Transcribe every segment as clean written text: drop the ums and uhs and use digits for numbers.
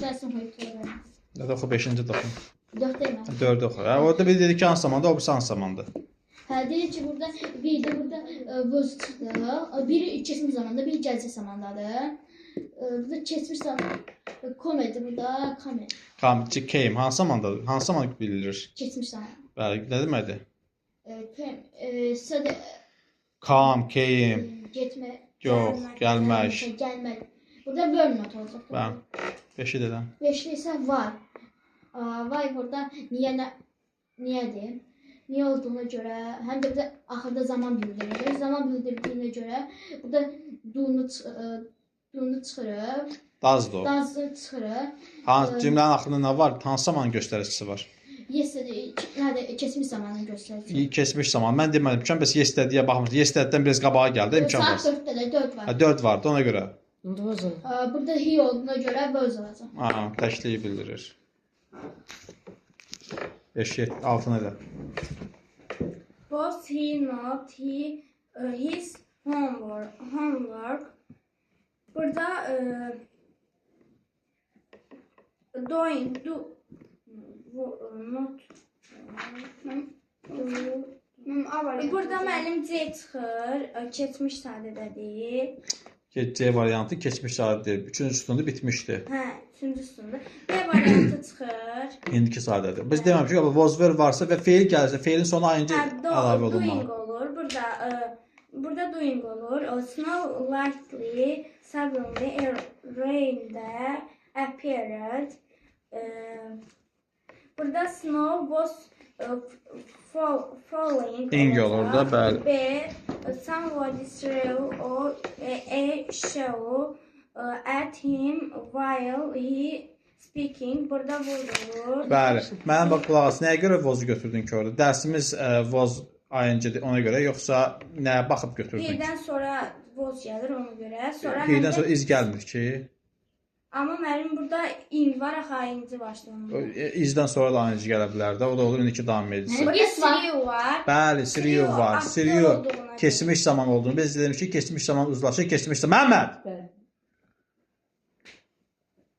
İşlersin hoyutları. Nədə oxu 5-ci də oxu. 4 değil mi? 4-ü oxu. Orada bir dedi ki hansı zamanda, o birisi hansı zamanda. Deyir ki burada bir de burada vöz çıxdı. Biri keçmiş zamanda, biri gələcək zamandadır. Burada keçmiş zaman komedi, burada komedi. Came hansı zamandadır? Hansı zaman bildirilir? Keçmiş zaman. Bəli, nə deməkdir? Sonra Come, came. getmə, Yox, gəlmək. gəlmək. Burada verb not olacaq. Bəli. 5-i dedim. 5'li ise var. Var burada niyedir? Niye olduğuna göre hem de burada ahırda zaman bildirir. Zaman bildirdiğine göre burada dunu çıxırıb. Dazdır o. Dazı çıxırıb. Cümlənin axırında nə var? Hansı zaman göstəricisi var? Yesterday, keçmiş zamanını göstərir. Keçmiş zaman. Mən demədim ki, bəs yesterday'yə baxmırdı. Yesterday'dən biraz qabağa gəldi, imkan var. Saat 4'də də 4 var. 4 vardı ona görə. Burada he olduğuna göre vöz olacaq. Təkliyi bildirir. 5, 7, 6 nədir? Was he not his homework? Burada burada müəllim C çıxır, keçmiş sadədədir. C variantı keçmiş sadədir. 3-cü sütunda bitmişdi. Hə, 3-cü sütunda. B variantı çıxır. İndiki sadədir. Biz deməmişik ki, was were varsa və feil gəlirsə, feilin sonu ing əlavə olunmalı. Doing olur. Burada doing olur. Snow likely suddenly rain there appeared. Burada snow was falling. İng olur da, bəli. B. Somebody threw a show at him while he speaking. Burada vurulur. Bəli. Mənim bax qulaq as. Nəyə görə was-u götürdün ki orada? Dərsimiz was ing-dir ona görə, yoxsa nəyə baxıb götürdün? He'dən sonra was gəlir ona görə. Sonra He'dən sonra iz gəlmir ki. Amma mənim burada ing var, axı ing başlanır. İzdən sonra da ing gələ bilər də. O da olur indiki davam edicisi. Burada siriyu var. Bəli, siriyu var. Siriyu keçmiş zaman olduğunu biz demişik, keçmiş zaman uzlaşır, keçmiş zaman. Məhəmməd!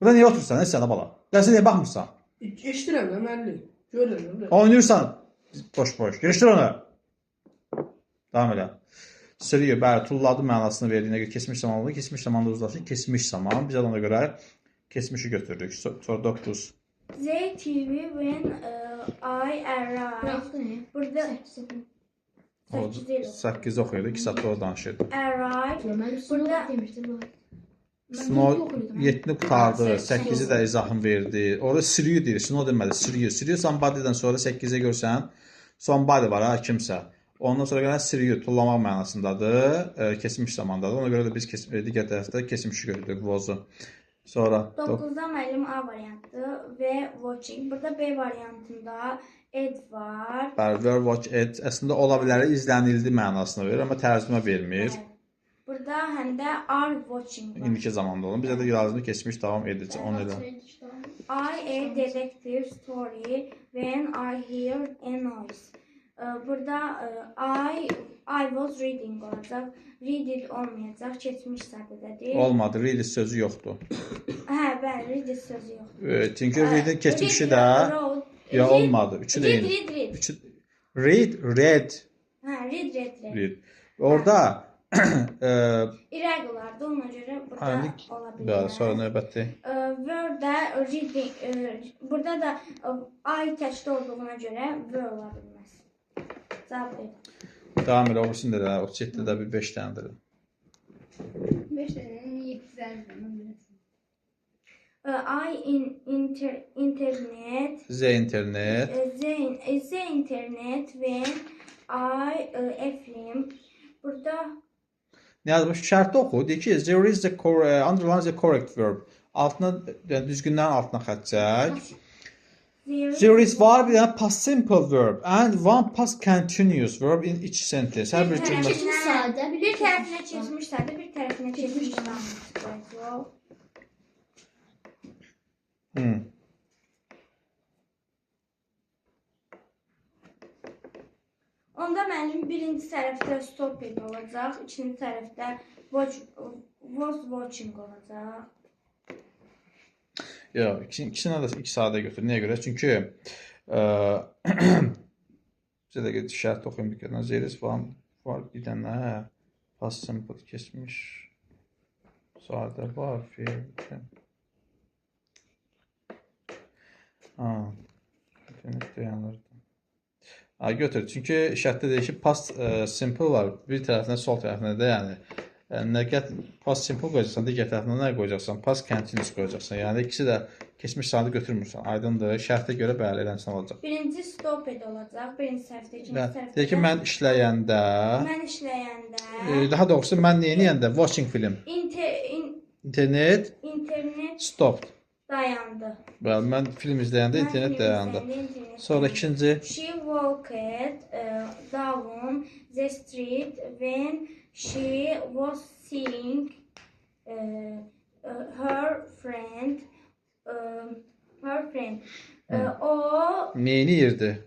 Burada niyə otursan, nə sənə bala? Dərsə niyə baxmırsan? Eşdirəm də müəllim. Görürəm. Oynayırsan. Boş. Girişdir onu. Davam elə. Siriyu, bəli, tulladı mənasını verdiyinə görə keçmiş zaman oldu. Keçmiş zamanda uzlaşır, keçmiş zaman. Biz ona görə keçmişi götürdük. Sonra 9. They TV when I arrived. Buraxdı ne? Burada 8 değil. 8 oxuyurdu, 2 saat orada danışırdı. Arrived. Mən Burada demişdim bu. Snow 7-ni qutardı, 8-i də izahını verdi. Orada siriyu deyir, Snow demədi, siriyu. Siriyu somebody'dən sonra 8-i görsən, somebody var ha, kimsə. Ondan sonra gələn siriyu, tullamaq mənasındadır, keçmiş zamandadır. Ona görə də biz digər tərəfdə keçmişi götürdük, was-u. Sonra 9-da müəllim A variantı və watching. Burada B variantında ed var. bəli, were, watch, it əslində ola bilər, izlənildi mənasını verir, amma tərcümə vermir. Burada həm də are watching var. İndiki zamanda olun. Bizə də lazımdır keçmiş davam edici. Onu elə. I a detective story when I hear a noise. Burada I was reading olacaq. Read it olmayacaq. Keçmiş sadədədir. Olmadı. Read sözü yoxdur. Hə, bəli, read it sözü yoxdur. Çünki read'in keçmişi də ya olmadı. Üçü deyil. Read. Üçü read. Hə, read. Read. Orada irregulardı, ona görə burada ola bilər. Bəli, sonra növbəti. Word-də reading, burada da I təkdə olduğuna görə word ola bilməz. Cavab verin. Davam elə, obrusunu da 37-də bir 5 dənədir. 5 dənənin 7 zərbənin internet. Z internet. The internet when I film. Burada Nə yazmış? Şərtdə oxu. Deyir ki, there is the underline the correct verb. Altına, yəni düzgünlərin altına xətt çək. There is var bir dənə past simple verb and one past continuous verb in each sentence. Hər bir cümlə. bir tərəfinə keçmiş sadə, bir tərəfinə keçmiş tamam. Onda müəllim birinci tərəfdə stop it olacaq, ikinci tərəfdə was watching olacaq. Yox, ikisini də 2 saata götür. Niyə görə? Çünki bizə də şərt oxuyum bir kere. There is var bir dənə past simple keçmiş. Sadə var. İnternet dayanırdı. Götür. Çünki şərtdə deyir ki, past simple var. Bir tərəfinə, sol tərəfinə də yəni. Nə past simple qoyacaqsan, digər tərəfinə nə qoyacaqsan? Past continuous qoyacaqsan. Yəni ikisi də keçmiş saatı götürmürsən. Aydındır. Şərtə görə bəli eləmsən olacaq. Birinci stopped olacaq. Birinci səhvdə, ikinci səhvdə. Deyir ki, mən işləyəndə, daha doğrusu mən neyəndə? Watching film. İnternet stopped. Dayandı. Bəli, mən film izləyəndə internet dayandı. Sonra ikinci. She walked down the street when she was seeing her friend. O neyini yirdi?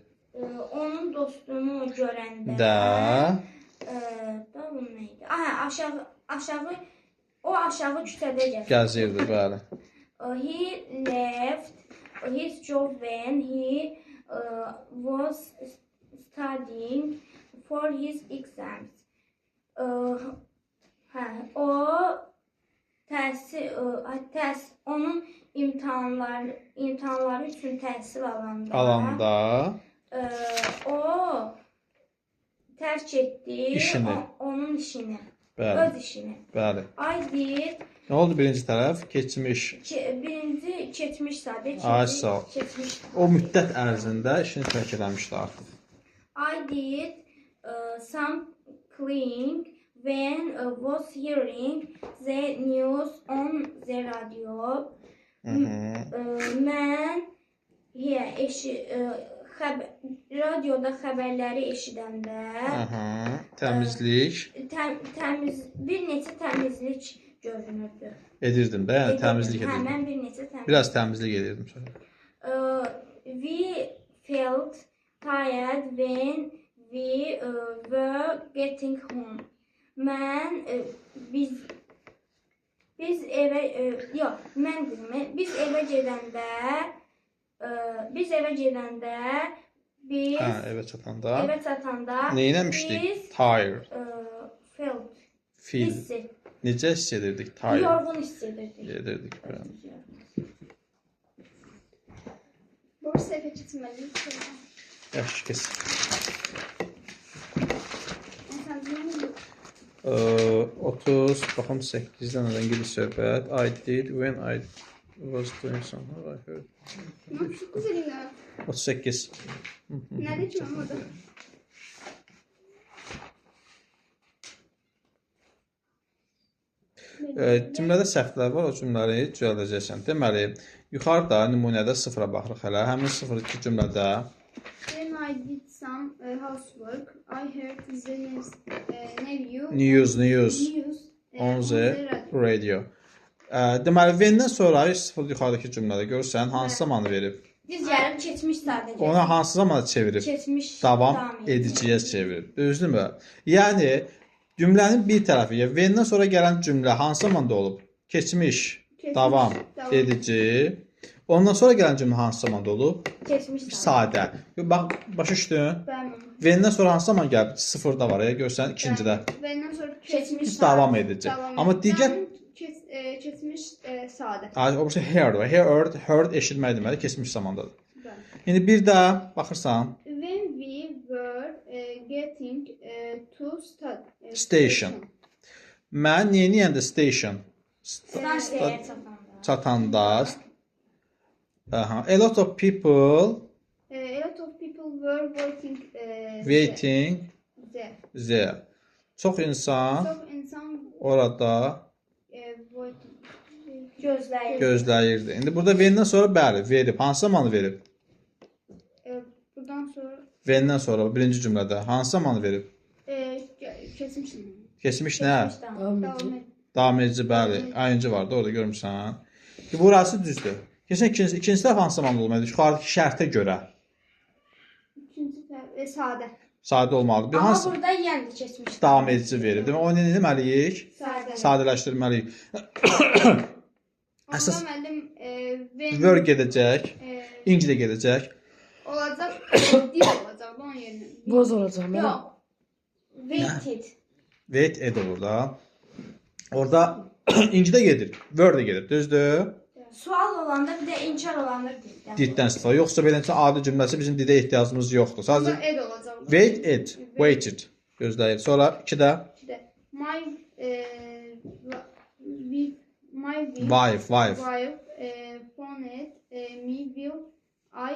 Onun dostunu görəndə davun neydi? Aşağı küçədə gəzirdi, bəli. He left his job when he was studying for his exams. Onun imtahanları üçün təhsil alanda o tərk etdi onun işini, öz işini. Bəli. I did. Nə oldu birinci tərəf? Keçmiş. Birinci keçmiş sadə, keçmiş. O müddət ərzində işini tərk eləmişdi artıq. I did some cleaning when was hearing the news on the radio. Mən radioda xəbərləri eşidəndə təmizlik bir neçə təmizlik görünürdü. Edirdim də, yəni təmizlik edirdim. Mən bir neçə təmizlik. Biraz təmizlik edirdim sonra. We felt tired when we were getting home. Biz evə gedəndə evə çatanda neynəmişdik? Tired. Feel. Necə hiss edirdik? Tired. Yorğun hiss edirdik. Bu səhvə keçməliyik. Yaxşı, kes. 30, baxım 8-dən nədən gedir söhbət. I did when I was doing something. I heard. 38. Nədir ki, mən orada? Cümlədə səhvlər var, o cümlələri düzəldəcəksən. Deməli, yuxarıda nümunədə sıfıra baxırıq hələ. Həmin 0-2 cümlədə When I did some housework, I heard the news on the radio. Deməli, when-dən sonra 0 yuxarıdakı cümlədə görürsən, hansı zamanı verib? Biz gəlib keçmiş sadəcə. Ona hansı zamana çevirib? Keçmiş davam ediciyə çevirib. Düzdürmü? Yəni, cümlənin bir tərəfi, ya when-dən sonra gələn cümlə hansı zamanda olub? Keçmiş, davam edici. Ondan sonra gələn cümlə hansı zamanda olub? Keçmiş sadə. Bax, başa düşdün? When-dən sonra hansı zaman gəlib? 0-da var ya, görsən ikincidə. When-dən sonra keçmiş davam edici. Amma digər keçmiş sadə. O birisi heard eşitmək deməli, keçmiş zamandadır. İndi bir də baxırsan. When we were getting to station. Mən yeniyəndə station. Çatanda. A lot of people were waiting there. Çox insan orada gözləyirdi. İndi burada when-dən sonra bəli, verib. Hansı zamanı verib? Buradan sonra when-dən sonra birinci cümlədə hansı zamanı verib? Keçmiş. Keçmiş nə? Davam edici, bəli. Ayıncı vardı, orada görmüsən. Burası düzdür. Keçən ikinci tərəf hansı zamanlı olmalıdır? Yuxarıdakı şərtə görə. İkinci tərəf sadə. Sadə olmalıdır. Amma burada yəni keçmiş. Davam edici verib. Demək, onu nə etməliyik? Sadələşdirməliyik. Onda Əsas müəllim when were gedəcək, inci də gedəcək. olacaq, did olacaq onun yerinə. Boz olacaq mən. Yox. Waited. Wait ed olur da. Orada inci də gedir, were də gedir, düzdür? Sual olanda bir də inkar olanda did. Diddən istifadə. Yoxsa beləncə adi cümləsi bizim didə ehtiyacımız yoxdur. Onda Sadəcə ed olacaq. wait ed, waited gözləyir. Sonra 2-də My with my wife wife phoned me will I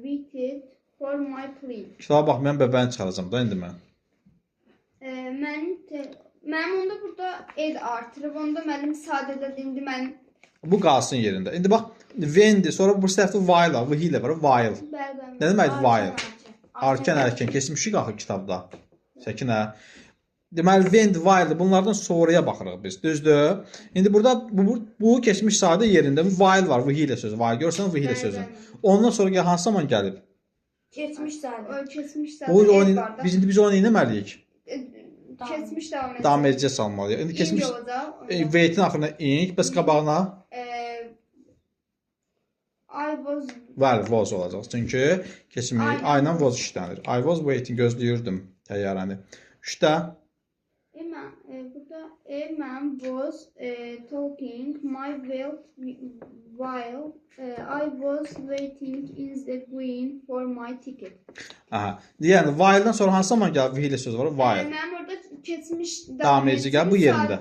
waited for my plea. kitaba baxmayan bəbəni çıxaracağam da indi mən. Mənim onda burada ed artırıb, onda müəllim sadələdi, indi mən Bu qalsın yerində. İndi bax when'dir, sonra bu səhvdə while var, ilə var, while. bəzən Nə deməkdir while? Arkan erkən keçmişik axı kitabda. Səkinə. Deməli when, while bunlardan sonraya baxırıq biz. Düzdür? İndi burada bu keçmiş sadə yerində while var, ilə sözü. While görsən ilə sözü. Ondan sonra hansı zaman gəlib? Keçmiş sadə. Keçmiş O sadə. biz onu nə etməliyik? Keçmiş davam edəcək. Davam edəcək salmalıyıq. İndi keçmiş olacaq. wait-in axırına ing, bəs qabağına I was was olacaq. Çünki keçmiş ayla was işlənir. I was waiting, gözləyirdim təyyarəni. 3-də burada man was talking my while I was waiting in the queen for my ticket. aha. Yəni while-dan sonra hansı zaman gəlir? Ilə sözü var. While. Mən orada keçmiş Davam edici gəl bu yerində.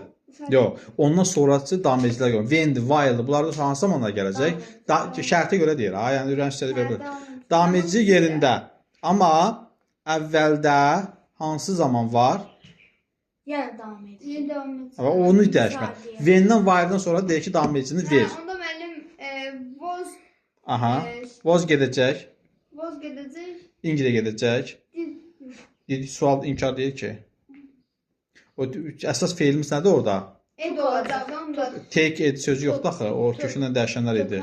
Yox, ondan sonrası davam edicilər görə. When, while bunlar da hansı zamanlar gələcək? Şərtə görə deyir. Ha, yəni öyrənci istədi verir. Davam edici yerində. Amma əvvəldə hansı zaman var? Yəni davam edir. Onu dəyişmə. When-dən while-dan sonra deyir ki, davam edicini ver. Onda müəllim was Aha. Was gedəcək. was gedəcək. İngilə gedəcək. Dedi sual inkar deyir ki. O əsas feilimiz nədir orada? Ed olacaq. Onda Take ed sözü yoxdur axı. O kökündən dəyişənlər idi.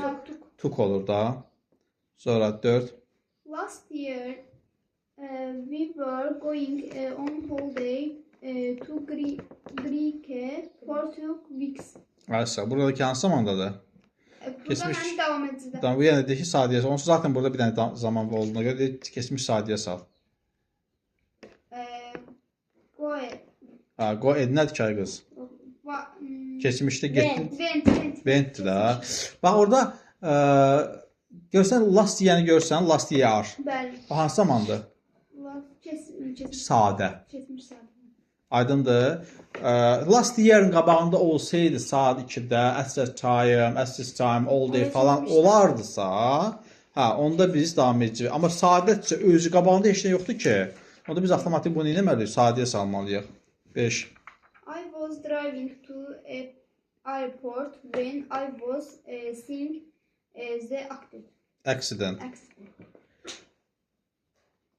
Took olur da. Sonra 4. last year we were going on holiday to Greek for 2 weeks. Aysa buradakı hansı zamandadır? Burada Keçmiş. mən davam edəcəm. Tamam, bu yəni deyir ki, sadiyə. Onsuz zaten burada bir dənə zaman olduğuna görə deyir, keçmiş sadiyə sal. Go Ha, go ed nədir ki ay qız? Keçmişdə getdin. Went da. Bax orada görsən last year görsən, last year. Bəli. O hansı zamandır? Keçmiş Sadə. sadə. Aydındır. Last year'ın qabağında olsaydı saat 2-də, at this time, all day falan olardısa, ha, onda biz davam edəcəyik. Amma sadəcə özü qabağında heç nə yoxdur ki. Onda biz avtomatik bunu eləməliyik, sadiyə salmalıyıq. 5. I was driving to a airport when I was seeing the Accident. accident.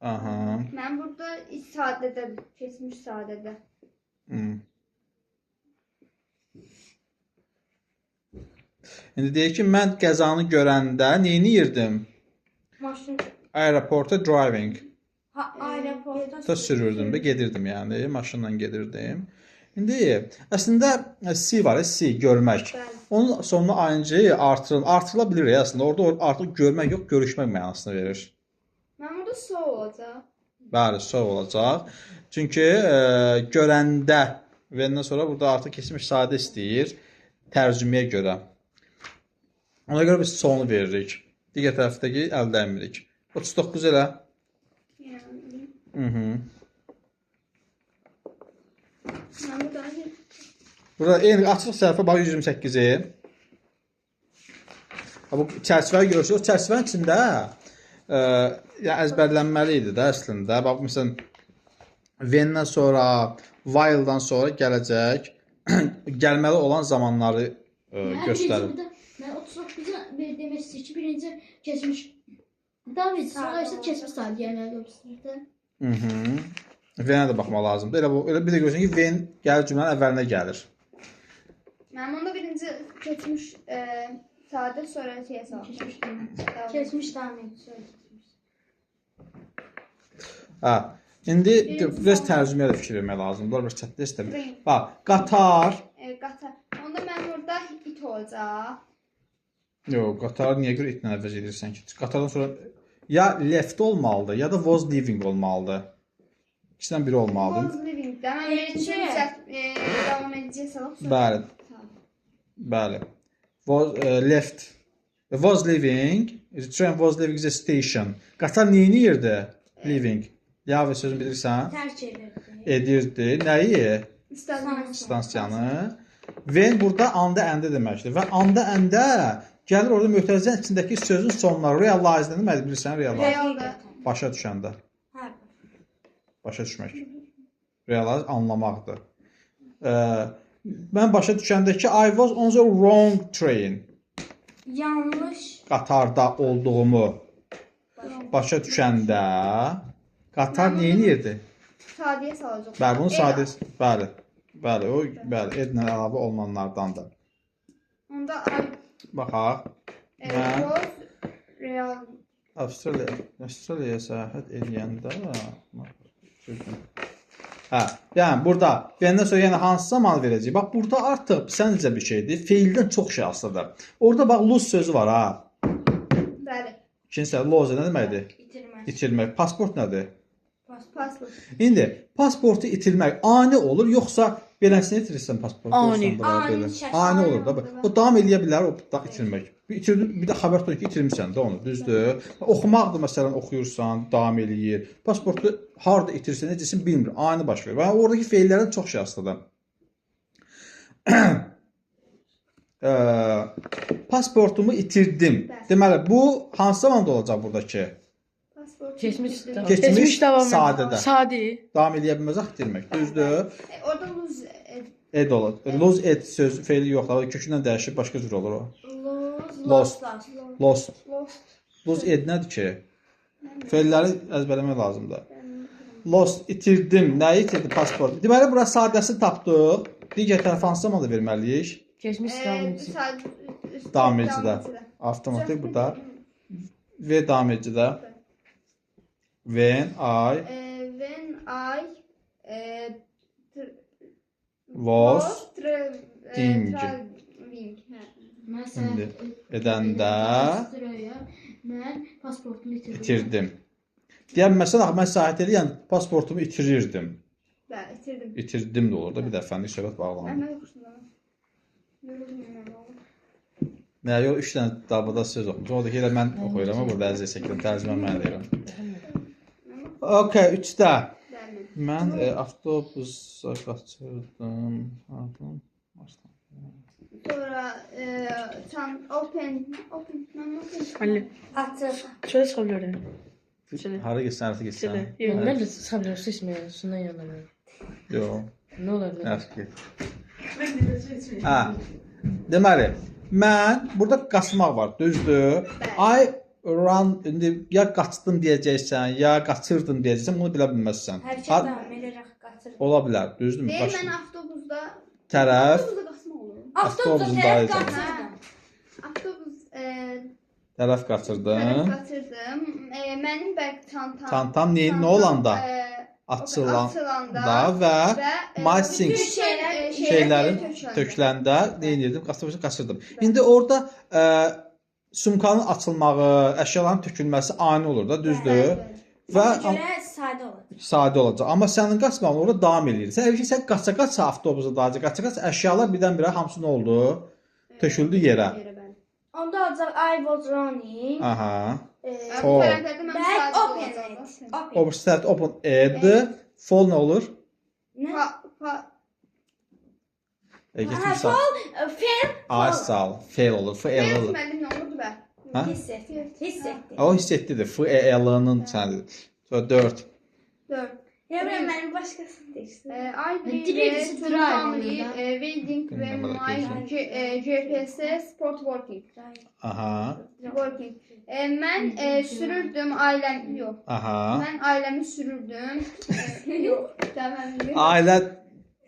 Aha. Mən burada sadədə, keçmiş sadədə. İndi deyir ki, mən qəzanı görəndə neyniyirdim? Maşın Aeroporta driving. aeroportda Da sürürdüm və gedirdim yəni, maşınla gedirdim. İndi əslində C var, C görmək. Bəli. Onun sonuna ing artırıla bilir əslində. Orada artıq görmək yox, görüşmək mənasını verir. Mən burada so olacaq. Bəli, so olacaq. Çünki görəndə və ondan sonra burada artıq keçmiş sadə istəyir tərcüməyə görə. Ona görə biz sonu veririk. Digər tərəfdəki əldə emirik. 39 elə. Yəni, mən burada Burada eyni açıq səhifə bax 128-i. Bu çərçivəyə görürsünüz. O çərçivənin içində yəni əzbərlənməli idi də əslində. Bax məsələn when-dən sonra, while-dan sonra gələcək gəlməli olan zamanları göstərir. Mən 39-a demək istəyir ki, birinci keçmiş davam edir, sonra isə keçmiş sadiyələr göstərir. When-ə də baxmaq lazımdır. Elə bir də görürsən ki, when gəlir cümlənin əvvəlinə gəlir. Mən onda birinci keçmiş sadə sonra şeyə salmışam. Keçmiş davam edir. Hə. İndi biraz tərcüməyə də fikir vermək lazımdır. Bunlar biraz çətdə istəmir. Bax, qatar. Qatar. Onda mən orada it olacaq. Yox, qatarı niyə görə itlə əvəz edirsən ki? Qatardan sonra ya left olmalıdır, ya da was leaving olmalıdır. İkisindən biri olmalıdır. Was living'dən. Mən davam edəcək salaq sonra. Bəli. Bəli. Left. Was leaving. The train was leaving the station. Qatar niyə edirdi? Leaving. Ya və sözünü bilirsən? Tərk edirdi. Edirdi. Nəyi? Stansiyanı. When burada anda əndə deməkdir. Və anda əndə gəlir orada mötərizənin içindəki sözün sonuna realize nə deməkdir bilirsən? Realize. Realda. Başa düşəndə. Hə. Başa düşmək. Realize anlamaqdır. Mən başa düşəndə ki, I was on the wrong train. Yanlış. Qatarda olduğumu başa düşəndə qatar nə edirdi? Sadiyə salacaq. Bəli, bunun sadəsi, bəli. Bəli, o bəli, edlə əlavə olunanlardandır. Onda Baxaq. Mən was real. Avstraliyaya səyahət edəndə hə, yəni burada bəndən sonra yəni hansı zaman verəcək? Bax, burada artıq səncə bir şeydir. Feildən çox şey asılıdır. Orada bax, lose sözü var ha. Bəli. İkincisi, lose nə deməkdir? İtirmək. İtirmək. Pasport nədir? Pasport. İndi pasportu itirmək ani olur, yoxsa beləsini itirirsən pasportu? Ani. Ani olur da. Bu davam eləyə bilər, o da itirmək. Bir də xəbər tutun ki, itirmisən də onu, düzdür? Oxumaqdır, məsələn, oxuyursan, davam eləyir. Pasportu harda itirsən, necəsin bilmir, ani baş verir. Və oradakı feillərdən çox şey asılıdır. Pasportumu itirdim. Deməli, bu hansı zamanda olacaq buradakı? Pasport. Keçmiş Keçmiş davam sadədə. Sadi. Davam eləyə bilməzək itirmək, düzdür? Orada lose Ed olur. Lose ed söz feili yoxdur. Kökündən dəyişib başqa cür olur o. Lost. Lost. Lose ed nədir ki? Feilləri əzbərləmək lazımdır. Lost itirdim. Nəyi itirdi? Pasport. Deməli bura sadəsini tapdıq. Digər tərəf hansı zamanda verməliyik? Keçmiş davam Davam edicidə. Avtomatik burada. Ve davam edicidə. When I was traveling. Məsələn, edəndə mən pasportumu itirdim. Deyəm, məsələn, mən səhət eləyən pasportumu itirirdim. Bəli, itirdim. İtirdim də olur da bir dəfəlik söhbət bağlanır. Mən oxuşdum. Nə, yox, 3 dənə davada söz oxumuş. Oradakı elə mən oxuyuram, amma burada əziz şəkildə tərcümə mən deyirəm. Okay, 3-də. Mən avtobusa qaçırdım. Sonra open. Ali. Açıq. Şöyle çıkabilirim. Şöyle. Hara geçsən, hara geçsən? Şöyle. Yok, nerede çıkabilirim? Su içmeye. Şundan yanamıyorum. Yox. Ne olur? Yaxşı. Hə. Deməli, mən burada qaçmaq var, düzdür? I run, indi ya qaçdım deyəcəksən, ya qaçırdın deyəcəksən, bunu bilə bilməzsən. Hərəkət davam edərək qaçırdı. Ola bilər, düzdürmü? Deyir, mən avtobusda Tərəf, qaçma olur. Avtobusa Avtobusun tərəf dayıcan. qaçırdı. Avtobus tərəf qaçırdım. qaçırdım. Mənim bəlkə çantam. Çantam nə olanda? Açılanda və my bütün things şeylərin töküləndə nə edirdim? Qaçırdım. İndi orada sumkanın açılmağı, əşyaların tökülməsi ani olur da, düzdür? Və Ona görə sadə olacaq. sadə olacaq. Amma sənin qaçmağın orada davam eləyir. Sən qaça-qaça avtobusa daca, qaça-qaça əşyalar birdən-birə hamısı nə oldu? Töküldü yerə. Onda olacaq I was running. Aha. O tərəflərdə mən Back sadə open olacaq. it. Open. O start open ed. Fall nə olur? Nə? Getmiş sağ. Fail. Ay sağ. Fail olur. Fail olur. Müəllim nə olurdu bə? Hə? Hiss etdi. Hiss etdi. O hiss etdi. F-E-L-'nın sənədi. Sonra 4. 4. Ya ben mənim başqasını deyirsən. I Direkt to drive family orada. waiting when Bilmem my GPS sport working. Aha. Working. Mən sürürdüm ailəm yox. Aha. Mən ailəmi sürürdüm. Yox, deməli. Ailə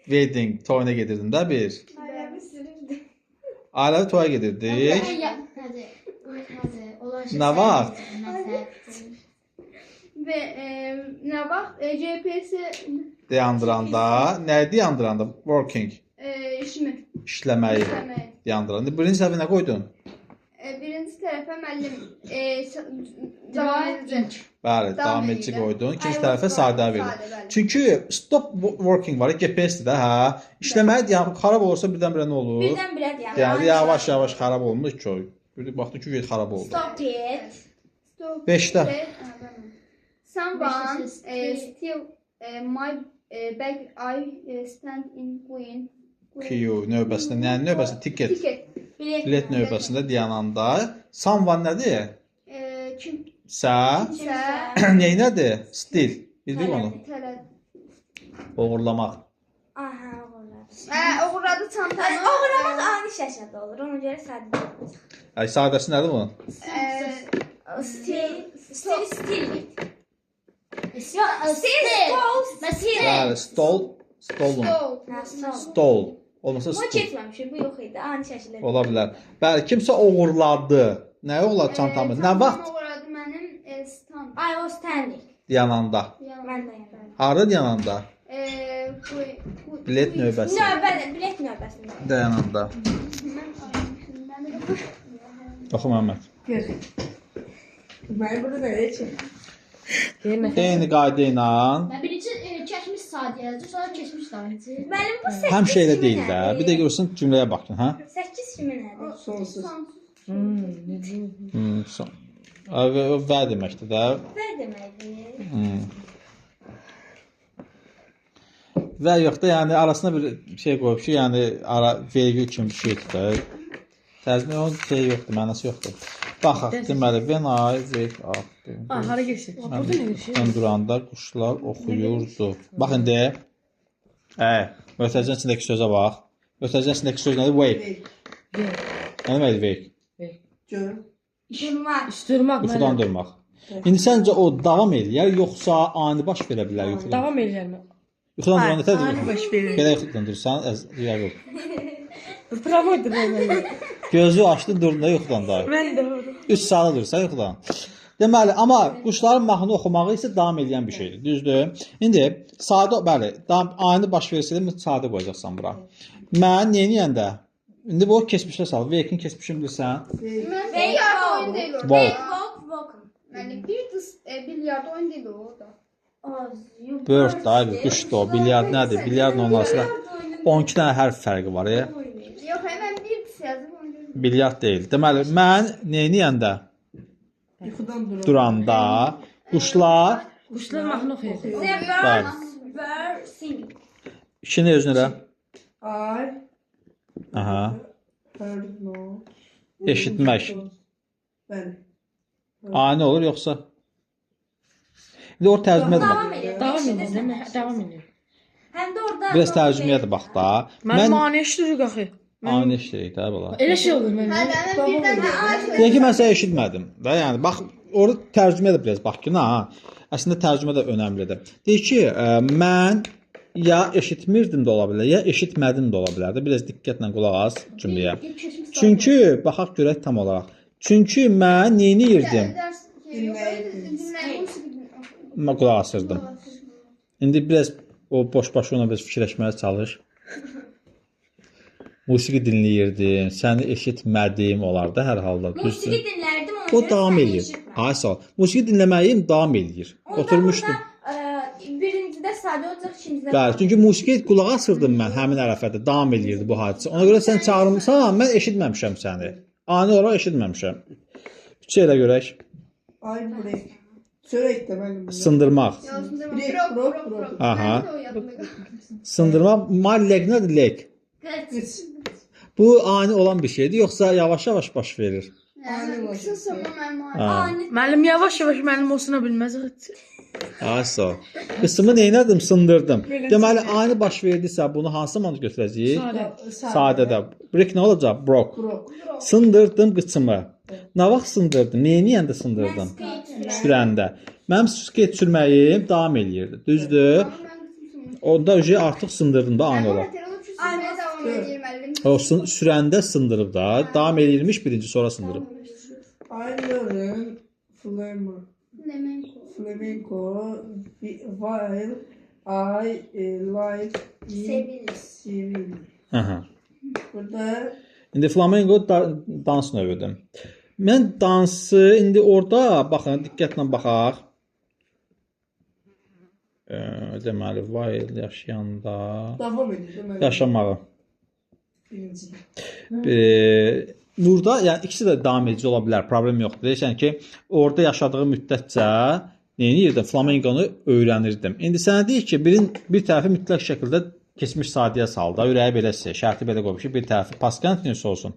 wedding toyuna gedirdin də bir. Ailəmi sürürdüm. Ailə toya gedirdik. Nə vaxt? Və nə vaxt GPS Dayandıranda, nəyi dayandıranda? Working. işimi İşləməyi işləmək. dayandıranda. Birinci səhvə nə qoydun? Birinci Müəllim, davam edəcək. Bəli, davam edici qoydun. İkinci tərəfə sadə verdin. Sadə, bəli. Çünki stop working var, GPS-dir də, hə. İşləməli deyəm, xarab olursa birdən-birə nə olur? Birdən-birə deyəm. Yəni yavaş-yavaş xarab olmur ki, o. Bir baxdı ki, xarab oldu. Stop it. Stop. 5-də. Someone steal my bag. I stand in queen. Queue növbəsində, yəni növbəsində ticket. Ticket. Bilet növbəsində dayananda someone nədir? Kim? Sə, Sə. neynədir? Stil. Bildik onu. Tələd. Oğurlamaq. Aha, oğurladı. Oğurladı çantanı. Oğurlamaz ani şəkildə olur. Ona görə sadə. Ay, sadəsi nədir bunun? Stil. Bəli, stolen. Stole. Olmasa Bu stole. keçməmişik, bu yox idi. Ani şəkildə. Ola bilər. Bəli, kimsə oğurladı. Nəyi oğurladı çantamı? Nə vaxt? Oğurladı mənim stand. I was standing. Dayananda. Mən də yandım. Harda dayananda? Bilet növbəsi. Bilet növbəsində. Dayananda. Oxu Məhəmməd. Gel. Ben burada da geçeyim. Deyirmə. Eyni qayda ilə Ben birinci keçmiş saat yazacağım, sonra keçmiş saati. Mənim bu 8 həm şeylə deyil də. Bir də görürsən cümləyə baxın, hə? 8 kimi nədir? Sonsuz. Son. Və deməkdir də. Və deməkdir. Və yox da, yəni arasına bir şey qoyub ki, yəni ara vergül kimi bir şeydir də. Tərcümə onun şey yoxdur, mənası yoxdur. Baxaq, deməli, when I wake up. Hara geçsin? Burada ne geçiyor? Mən duranda quşlar oxuyurdu. Bax indi. Mötərizənin içindəki sözə bax. Mötərizənin içindəki söz nədir? Wake. Nə deməkdir wake? Gör. Durmaq. Üstürmək. Yuxudan durmaq. İndi səncə o davam eləyər, yoxsa ani baş verə bilər yuxudan? Davam edelim. Yuxudan duranda tədbir. Ani baş verir. Belə yuxudan dursan, yox. Pravodur ben. Gözü açdı, durduğunda yuxudan da. Ben de orada. 3 saat dursa yuxudan. Deməli, amma quşların mahnı oxumağı isə davam edən bir şeydir. Düzdür? İndi sadə, bəli, ani baş versəydə sadə qoyacaqsan bura. Mən yeniyəndə indi bu keçmişə sal. Vekin keçmişim bilirsən. Bilyard oyun deyil o. Walk. Yəni bilyard oyun deyil o da. Bird da, quşdur o. Bilyard nədir? Bilyardla onun arasında 12 dənə hərf fərqi var. Yox, mən bir yazıb onu görürəm. Bilyard deyil. Deməli, mən yeniyəndə Yuxudan duranda quşlar Kuşlar mahnı oxuyur. The Bəli. birds were singing. İkini özünə də. I Aha. heard no. Eşitmək. Ben. Ani olur yoxsa? İndi o tərcüməyə də bax. Davam edir. Devam edelim değil mi? Devam edelim. Həm də orada Biraz tərcüməyə də bax da. Ben mani eşitirik axı. ani şey də belə. Elə şey olur mən. Mən birdən Deyək ki, mən səni eşitmədim. Və yəni bax orada tərcüməyə də biraz bax ki, ha. Əslində tərcümə də önəmlidir. Deyək ki, mən ya eşitmirdim də ola bilər, ya eşitmədim də ola bilər də. Biraz diqqətlə qulaq as cümləyə. Çünki baxaq görək tam olaraq. Çünki mən neyini yirdim? Mən qulaq asırdım. İndi biraz o boş-boş ona biraz fikirləşməyə çalış. Musiqi dinləyirdim, səni eşitmədim olardı hər halda. musiqi dinlərdim ona O görə davam səni eləyir. eşitmədim. Ay sağ ol. Musiqi dinləməyim davam eləyir. Oturmuşdum. Birincidə sadə olacaq, ikincidə. Bəli, çünki musiqiyə qulaq asırdım mən həmin ərəfədə, davam eləyirdi bu hadisə. Ona görə sən çağırmısan, mən eşitməmişəm səni. Ani olaraq eşitməmişəm. Üç elə görək. I break. Çörək də mənim. Sındırmaq. Brok. Aha. Sındırmaq, my leg nədir leg? Qıç. Bu ani olan bir şeydir, yoxsa yavaş-yavaş baş verir? Qısa sonra mənim Ha. Müəllim yavaş-yavaş mənim olsuna bilməz. Ay sağ ol. Qısmı neynədim? Sındırdım. Deməli, ani baş verdisə, bunu hansı zamanda götürəcəyik? Sadədə. Break nə olacaq? Broke. Brok. Sındırdım qıçımı. Nə vaxt sındırdım? Neyini sındırdım? Sürəndə. Mənim skate sürməyim davam eləyirdi. Düzdür? Onda artıq sındırdım da ani olaraq. O sürəndə sındırıb da, davam eləyirmiş birinci, sonra sındırıb. I learn flamenco while I like civil. Aha. Burada İndi flamenco dans növüdür. Mən dansı indi orada baxın, diqqətlə baxaq. Deməli, while yaşayanda Davam edir deməli. yaşamağı. Birinci. Burada yəni ikisi də davam edici ola bilər, problem yoxdur. Deyirsən ki, orada yaşadığı müddətcə nə edirdim? Flamingonu öyrənirdim. İndi sənə deyir ki, bir tərəfi mütləq şəkildə keçmiş sadiyə saldı. Ürəyi belə istəyir. Şərti belə qoymuş ki, bir tərəfi past continuous olsun,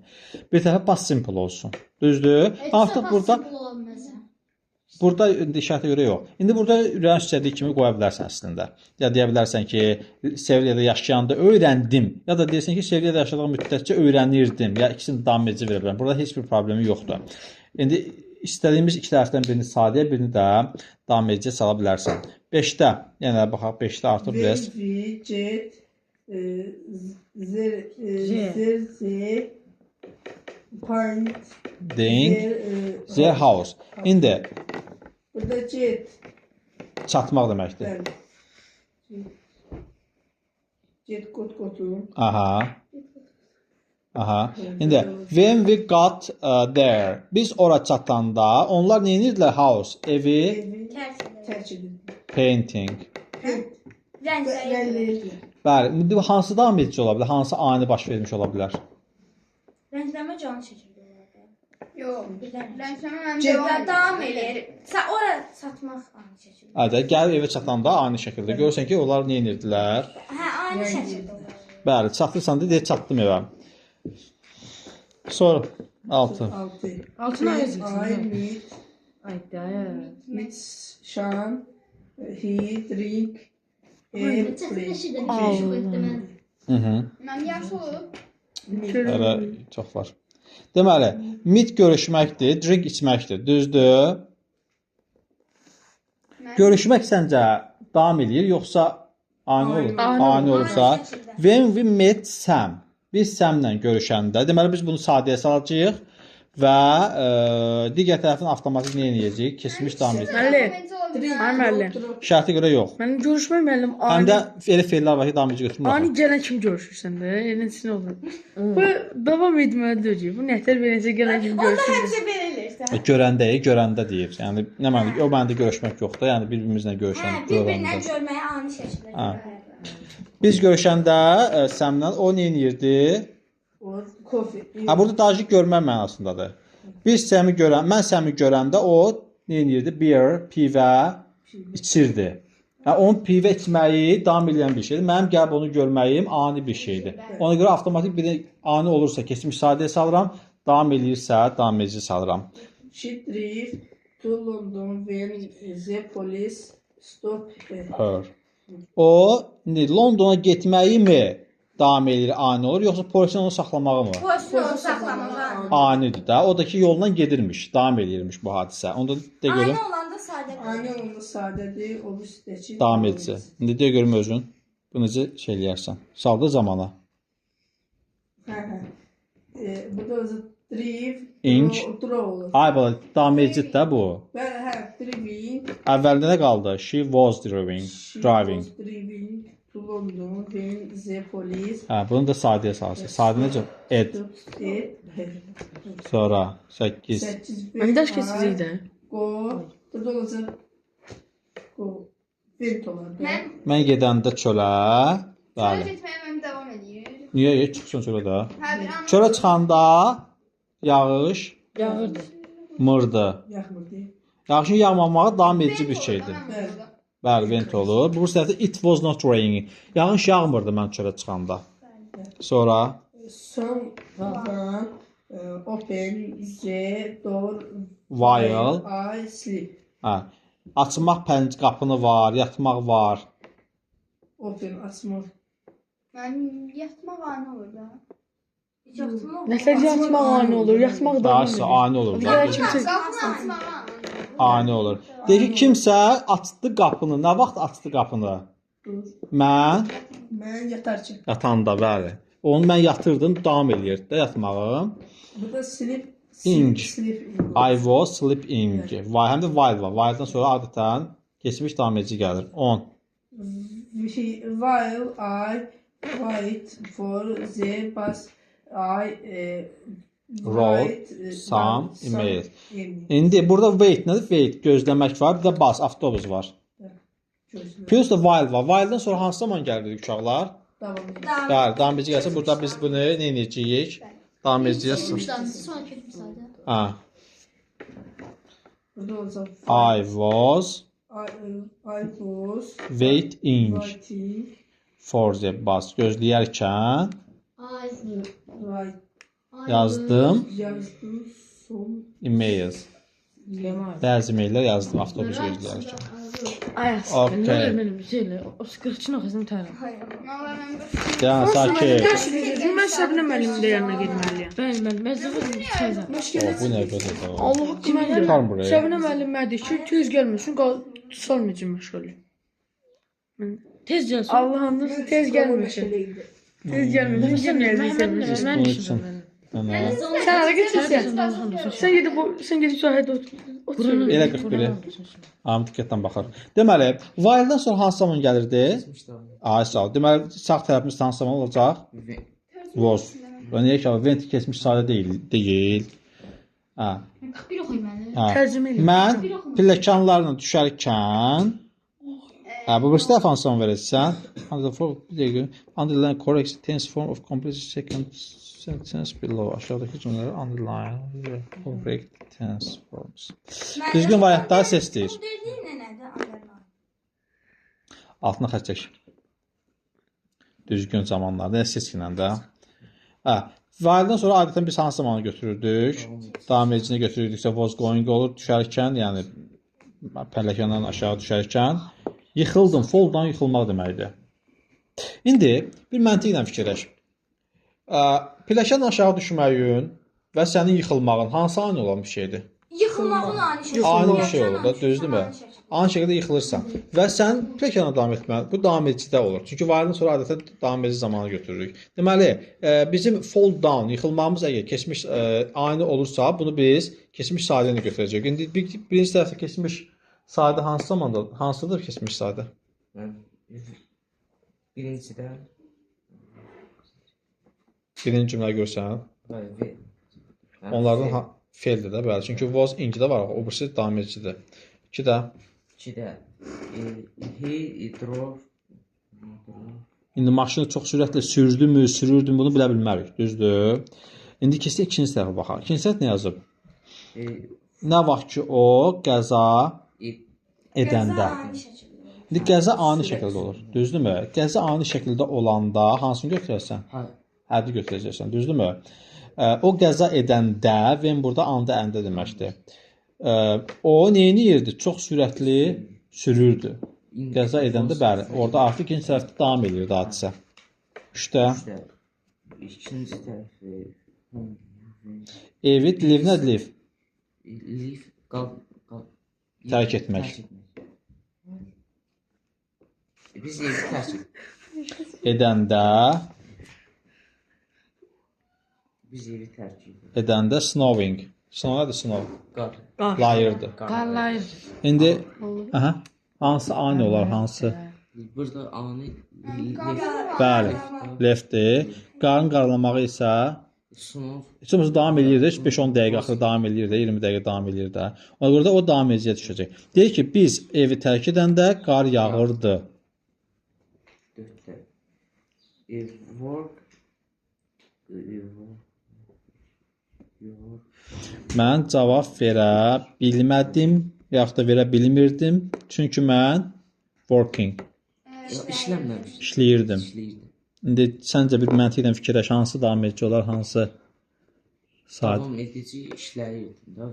bir tərəfi past simple olsun. Düzdür? Artıq burada indi şərtə görə yox. İndi burada ürəyin istədiyi kimi qoya bilərsən əslində. Ya deyə bilərsən ki, Sevilliyada yaşayanda öyrəndim. Ya da deyirsən ki, Sevilliyada yaşadığım müddətcə öyrənirdim. Ya ikisini davam edici verə bilərəm. Burada heç bir problemi yoxdur. İndi istədiyimiz iki tərəfdən birini sadiyə, birini də davam edici sala bilərsən. 5-də, yəni baxaq 5-də artıq biraz. We get point Their house. İndi burada get çatmaq deməkdir. bəli. Get qotu. Aha. Aha. İndi when we got there. Biz ora çatanda onlar nə edirdilər? House, evi Evi tərk edir. painting. Rəngləyirdilər. Bəli, indi bu hansı davam edici ola bilər? Hansı ani baş vermiş ola bilər? Rəngləmə canlı şəkildə olardı. Yox. Bir dənə. Rəngləmə mənim Davam eləyir. Ora çatmaq aynı şəkildə. Hədə gəlib evə çatanda ani şəkildə görürsən ki, onlar nə edirdilər? Hə, aynı şəkildə olar. Bəli, çatırsan da deyir çatdım evə. Sonra 6. 6. Altına I yazıyorsun. meet Ay da. Sean. He drink a plate. Mənim yaşlı olub. Hələ çox var. Deməli, meet görüşməkdir, drink içməkdir. Düzdür? Görüşmək səncə davam edir, yoxsa ani olur? Ani olursa, when we met Sam, biz Samlə görüşəndə, deməli biz bunu sadəyə salacağıq və digər tərəfin avtomatik nə edəcəyik? Keçmiş davam edəcək. Müəllim. Ay müəllim. Şərtə görə yox. Mənim görüşmə müəllim Həm də elə feillər var ki, davam edici götürmür. ani gələn kim görüşürsən də, eləsin olur. Bu davam etməlidir ki, bu nətər verəcək gələn kim görüşürsən. Həmişə belə eləyirsən. Görəndə deyir. Yəni nə mənim o məndə görüşmək yoxdur. Yəni bir-birimizlə görüşən Hə, bir-birinə görəndə. görməyə ani şəkildə. Hə. Biz görüşəndə Səmlə o nə edirdi? O kofe. Ha burada dajik görmə mənasındadır. Biz Səmi mən Səmi görəndə o nə edirdi? Beer, pivə içirdi. Yəni onun pivə içməyi davam edən bir şeydir. Mənim gəlib onu görməyim ani bir şeydir. Ona görə avtomatik bir ani olursa keçmiş sadəyə salıram, davam eləyirsə davam edici salıram. She drove to London when the police stopped her. O indi Londona getməyi mi davam edir, ani olur, yoxsa polisin onu saxlamağı mı? Polisini saxlamağa. Anidir də. O da ki yoldan gedirmiş, davam edirmiş bu hadisə. Onda de görüm. Aynı olanda sadə. Aynı olanda sadədir, o üstəki Davam edici. İndi de görüm özün. Bu necə şey eləyərsən. Saldı zamana. Hə. Burada özü drive Inch. olur. Ay bala, davam edicidir də bu. Bəli, hə, driving. Əvvəldə nə qaldı? She was driving. She Driving. was driving to London when the police Hə, bunu da sadəyə salsın. Sadə necə? Ed. stopped her. Sonra 8. 8 Mən daş keçəcək də. Go. Burada olacaq. Go. Vent olardı. Mən gedəndə çölə. Çölə Bəli. getməyə mənim davam edir. Niyə çıxsın çölə də? Hə, bir an. Çölə çıxanda yağış Yağırdı. mırdı. Yaxmırdı. Yağışın yağmamağı davam edici bir şeydir. Bəli, vent olur. Bu səbəbdə it was not raining. Yağış yağmırdı mən çölə çıxanda. Sonra Someone open the door while I sleep. hə, açmaq qapını var, yatmaq var. Open açmaq. Mənim yatmaq ani olur da. Nəsə yatmaq ani olur, yatmaq da Daha ani olur. Bir da. qədər kimsə Qapını açmağa Ani olur. Deyir ki, kimsə açdı qapını. Nə vaxt açdı qapını? Dur. Mən Yatarkən. yatanda, bəli. Onu mən yatırdım, davam eləyirdi də yatmağım. Burada sleep. Ing. Sleep. I was sleeping. Vay, həm də while var. While-dan sonra adətən keçmiş davam edici gəlir. 10. While I wait for the bus, I wrote some emails. İndi burada wait nədir? Wait gözləmək var. Bir də bus, avtobus var. Plus da while var. While'dan sonra hansı zaman gəldik uşaqlar? Davam edelim. Bəli, davam edici gəlsə burada biz bunu nə edəcəyik? Davam edəcəyik. Sonra keçmiş sayda. Ha. Burada olacaq. I was I was waiting writing for the bus. Gözləyərkən Ay. right yazdım yazdım son emails. Bəzi maillər yazdım avtobus gözləyərkən. Ay, Okey. ne olur benim şeyle. O sıkırçın oxusun tane. Ya sakit. Ben Şəbnəm müəllimin də yanına getməliyəm. Mən zəvət tezəm. O bu nə qədər də. Allah haqqı Çıxar buraya. Şəbnəm müəllim mədir ki, tez gəlməsin, salmayacağım məşğulə. Tez gəlsin. Allah'ın tez gəlməsin. Tez gəlməsin. Sən nə istəyirsən? Mən işim. Sen hareket etsən. Sen gedib sahədə otur. Elə 41. Am diqqətlə baxır. Deməli, while-dan sonra hansı zaman gəlirdi? Ay sağ ol. Deməli, sağ tərəfimiz hansı zaman olacaq? Was. Və niyə ki, went keçmiş sadə deyil. Ha. 41 oxuyum məni. Ha. Tərcümə elə. Mən pilləkənlərlə düşərkən bu bir dəfə hansı zaman verəcəksən? Underline correct tense form of complete second sentence below. Aşağıdakı cümlələri underline correct tense forms. Düzgün variantları seçdir. Bu dediyin nədir? Underline. Altına xətt çək. Düzgün zamanlarda seçkinlə də. While-dan sonra adətən biz hansı zamanı götürürdük? Davam edicinə götürürdüksə was going olur düşərkən, yəni pilləkəndən aşağı düşərkən. Yıxıldım, fall-dan yıxılmaq deməkdir. İndi bir məntiqlə fikirləş. Pilləkəndən aşağı düşməyin və sənin yıxılmağın hansı ani olan bir şeydir? Yıxılmağın ani şəkildə. Ani bir şey olur da, düzdürmü? Ani şəkildə yıxılırsan və sən pilləkəndən davam etməli. Bu davam edicidə olur. Çünki while-dan sonra adətən davam edici zamanı götürürük. Deməli, bizim fall down, yıxılmağımız əgər keçmiş ani olursa, bunu biz keçmiş sadə ilə götürəcəyik. İndi birinci tərəfdə keçmiş sadə hansı zamanda, hansıdır keçmiş sadə? Birincidə Birinci cümlə görsən, onlardan faildir də, bəli. Çünki was incidə var, o birisi davam edicidir. İkidə he drove. İndi maşını çox sürətlə sürürdüm, bunu bilə bilmərik, düzdür? İndi keçsə ikinci tərəfə baxaq. İkinci tərəf nə yazıb? Nə vaxt ki, o qəza edəndə. İndi qəza ani şəkildə olur, düzdürmü? Qəza ani şəkildə olanda hansını götürərsən? Həddi götürəcəksən, düzdürmü? O qəza edəndə, ven burada anda əndə deməkdir. O neyini yerdi? Çox sürətli sürürdü. Qəza edəndə, bəli, orada artıq ikinci tərəfdə davam edirdi hadisə. İşte. İkinci tərəfi. Evet, live nədir live? Live, Tərk etmək. Biz evi tərk etdik. Edəndə, Biz evi tərk etdik. edəndə snowing. Snow nədir snow? Qar. Layırdı. Qarlayır. İndi, hansı ani olar, hansı? Burada ani Bəli, leftdir. Qarın qarlamağı isə snow. İçimiz davam edir də, 5-10 dəqiqə axırı davam edir də, 20 dəqiqə davam edir də. Ona görə də o davam ediciyə düşəcək. Deyir ki, biz evi tərk edəndə qar yağırdı. Dörtdə. Work. Mən cavab verə bilmədim, yaxud da verə bilmirdim. Çünki mən working, İşlənməmiş. işləyirdim. İşləyirdim. İndi səncə bir məntiqlə fikirləş, hansı davam edici olar, hansı saat? Davam edici işləyirdim da.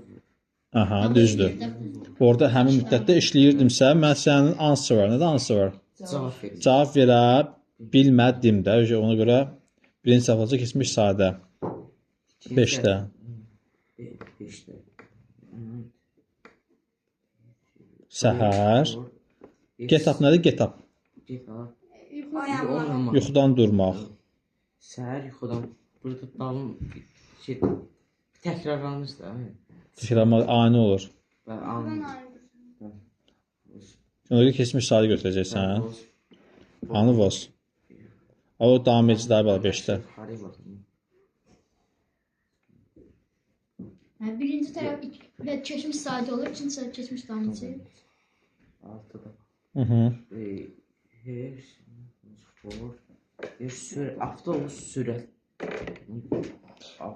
Aha, düzdür. Orada həmin müddətdə işləyirdimsə, mən sənin answer var. Nədə answer var? Cavab verir. Cavab verə bilmədim də. Ona görə birinci səhvacı keçmiş sadə. 5-də. 5-də. Səhər. Get up nədir? Get up. Get up. Oyanmaq. Yuxudan durmaq. Səhər yuxudan burada dalım təkrarlanır da. Təkrarlamaq ani olur. Və anı. Ona görə keçmiş sadə götürəcəksən. Anı was. O davam edici daha belə 5-də. Yəni birinci tərəf və keçmiş sadə olur, ikinci tərəf keçmiş damcı. Altıda. Mhm. Her avtobus sürət.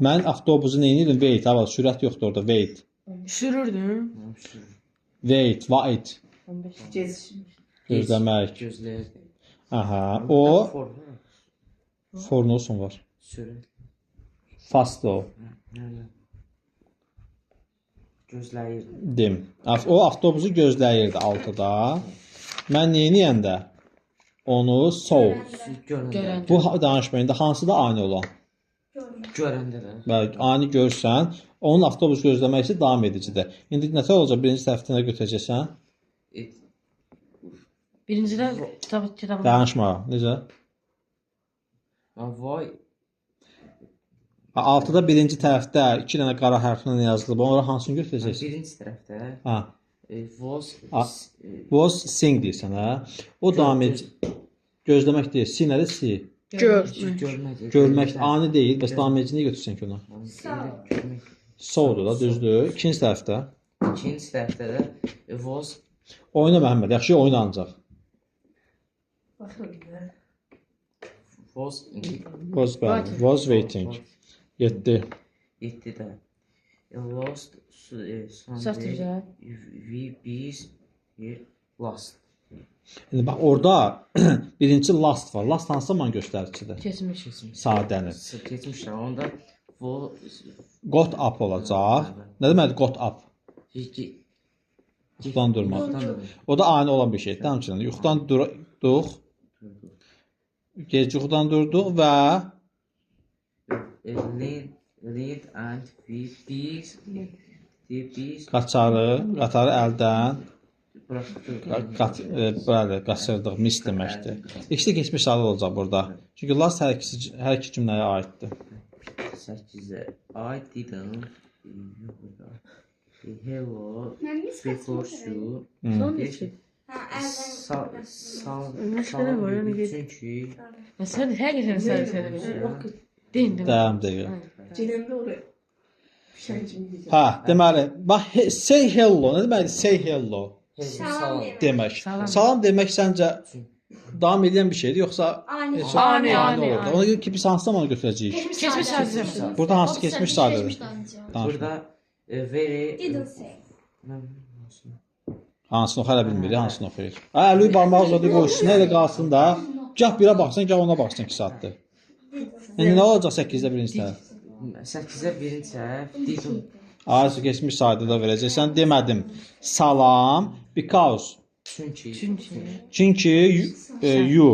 Mən avtobusu nə edirdim? Wait, hava sürət yoxdur orada. Wait. Sürürdüm. Wait, wait. Geçmiş. Gözləmək. Gözləyirdi. Aha, o fornosun var. Sürət. Fast o. Gözləyirdi. Dim. O avtobusu gözləyirdi 6-da. Mən neyniyəndə? Onu sol. Görəndə. Bu danışmayında hansı da ani olan? Görəndə də. Bəli, ani görsən, onun avtobus gözləmək üçün davam edicidir. İndi nətər olacaq? Birinci tərəfdən götürəcəksən? Birincidə kitabı. Danışma. Necə? Vay. 6-da birinci tərəfdə 2 dənə qara hərflə yazılıb. Onları hansını götürəcəksən? Birinci tərəfdə Ha. was Was sing deyirsən, hə? O davam edici. Gözləmək deyil. Si nədir? Si. görmək. Görmək ani deyil. Bəs davam edicini götürsən ki ona. Görmək. Soldur da, düzdür. İkinci tərəfdə. İkinci tərəfdə də was Oyna Məhəmməd. Yaxşı oyna ancaq. Was waiting. 7. 7-də lost Satırca. biz here last. İndi bax orada birinci last var. Last hansı zaman göstəricidir? Keçmiş. Sadəni. Keçmişlər. Onda Got up olacaq. Nə deməkdir got up? Yuxudan durmaq. O da ani olan bir şeydir. Həmçinin yuxudan durduq. Gec yuxudan durduq və lead and biz qatarı əldən buraxdıq. qaçırdıq. Mis deməkdir. İkisi keçmiş halı olacaq burada. Çünki last hər iki cümləyə aiddir. 8-də I didn't hello Mən mis before you Son neçə? çünki Sən həqiqətən sən. Deyindim. Dəyəm deyil. Cilende oraya. Şencim Hə, deməli, bax say hello. Nə deməkdir say hello? salam Demək. Salam. Salam demək səncə davam edən bir şeydir, yoxsa Ani. Ani, orada. Ona görə ki, biz hansı zaman götürəcəyik? Keçmiş sadə. Burada hansı keçmiş sadədir? Keçmiş damcı. burada very Didn't say. Hansını oxuya bilmirik, hansını oxuyur. Əli barmaq uzadı qoysun, elə qalsın da. Gah birə baxsan, gah ona baxsan 2 saatdır. İndi nə olacaq 8-də birinci tərəf? 8-də birinci tərəf didn't Arzu keçmiş sayda da verəcəksən. Demədim. Salam because. Çünki you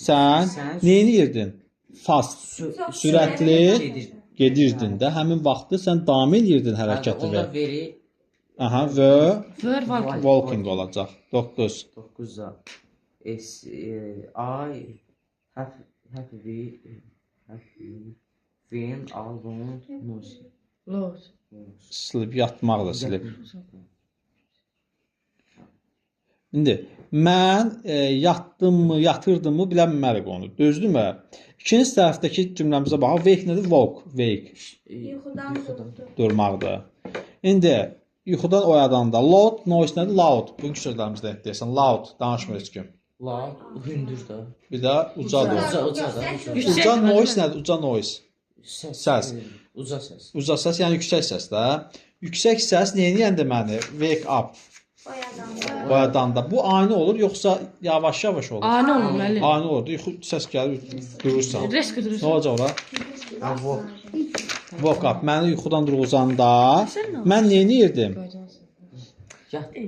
sən neyini yerdin? Fast. Sürətli gedirdin də. Həmin vaxtı sən davam edirdin hərəkəti və. onda very Aha və Ver var. walking olacaq. 9. 9-da I happy when alone Lord. Silib yatmaq da silib. İndi mən yatdımmı, yatırdımmı bilənmərik onu. Düzdürmü? İkinci tərəfdəki cümləmizə baxaq. Wake nədir? Walk. Wake. Yuxudan durdu. Durmaqdır. İndi yuxudan oyadanda loud, noise nədir? Loud. Bugünkü sözlərimizdə deyirsən. Loud. Danışmır heç kim. loud hündür də Bir də ucadır. uca Uca noise nədir? Uca noise. Səs. Uca səs. Uca səs, yəni yüksək səs də. Yüksək səs neyini məni? Wake up. Oyadanda. Bu ani olur, yoxsa yavaş-yavaş olur? Ani olur müəllim. Ani olur. Yuxu səs gəlir, durursan. Risk Nə durursan. olacaq ora? Woke up. Məni yuxudan durğuzanda mən neyini yerdim?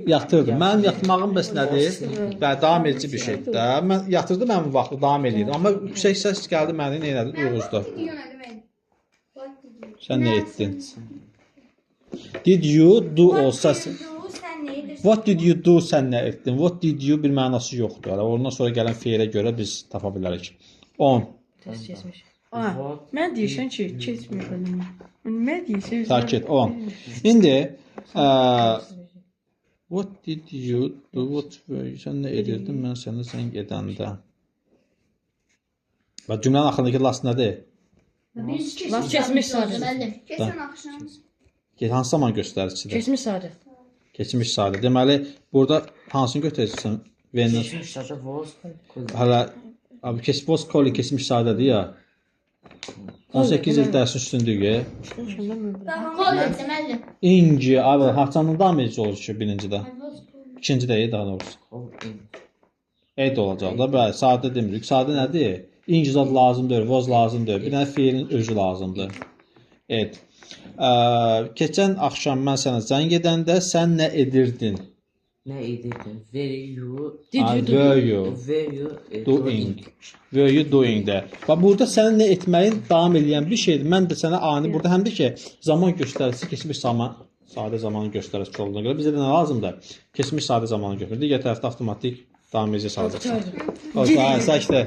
Yatırdım. Mənim yatmağım bəs nədir? Bəli, davam edici bir şeydir də. Mən yatırdım, həmin vaxtı davam edirdim. Amma yüksək səs gəldi məni neynədi? Durğuzdu. Sən nə etdin? Did you do olsa Sən nə edirsən? what did you do sən nə etdin? What did you bir mənası yoxdur. Ondan sonra gələn feilə görə biz tapa bilərik. 10. Test keçmiş. Mən deyirsən ki, keçmir mənim. Mən deyirsən. Sakit 10. İndi what did you do? Sən nə edirdin? Mən sənə zəng edəndə. Bax cümlənin axırındakı last nədir? Birisi Last keçmiş sadə. Müəllim. Keçən axşam Hansı zaman göstəricidir? Keçmiş sadə. Keçmiş sadə. Deməli, burada hansını götürəcəksən? Venin. Keçmiş sadə was. Hələ abi was calling keçmiş sadədir ya. 18 il dərsin üstündür. College deməli. İnci, abi haçanın da mecz olur ki birincidə. İkincidə daha doğrusu. Ed olacaq da, bəli, sadə demirik. Sadə nədir? İnci zad lazımdır, was lazımdır. Bir dənə fiilin özü lazımdır. Ed. Keçən axşam mən sənə zəng edəndə sən nə edirdin? Nə edirdin? Were you Were you doing? Were you doing də. Bax burada sənin nə etməyin davam edən bir şeydir. Mən də sənə ani burada həm də ki, zaman göstəricisi keçmiş zaman, sadə zamanı göstəricisi olduğuna görə bizə də nə lazımdır? Keçmiş sadə zamanı göstərir. Digər tərəfdə avtomatik davam edici sadə. O, sakitə.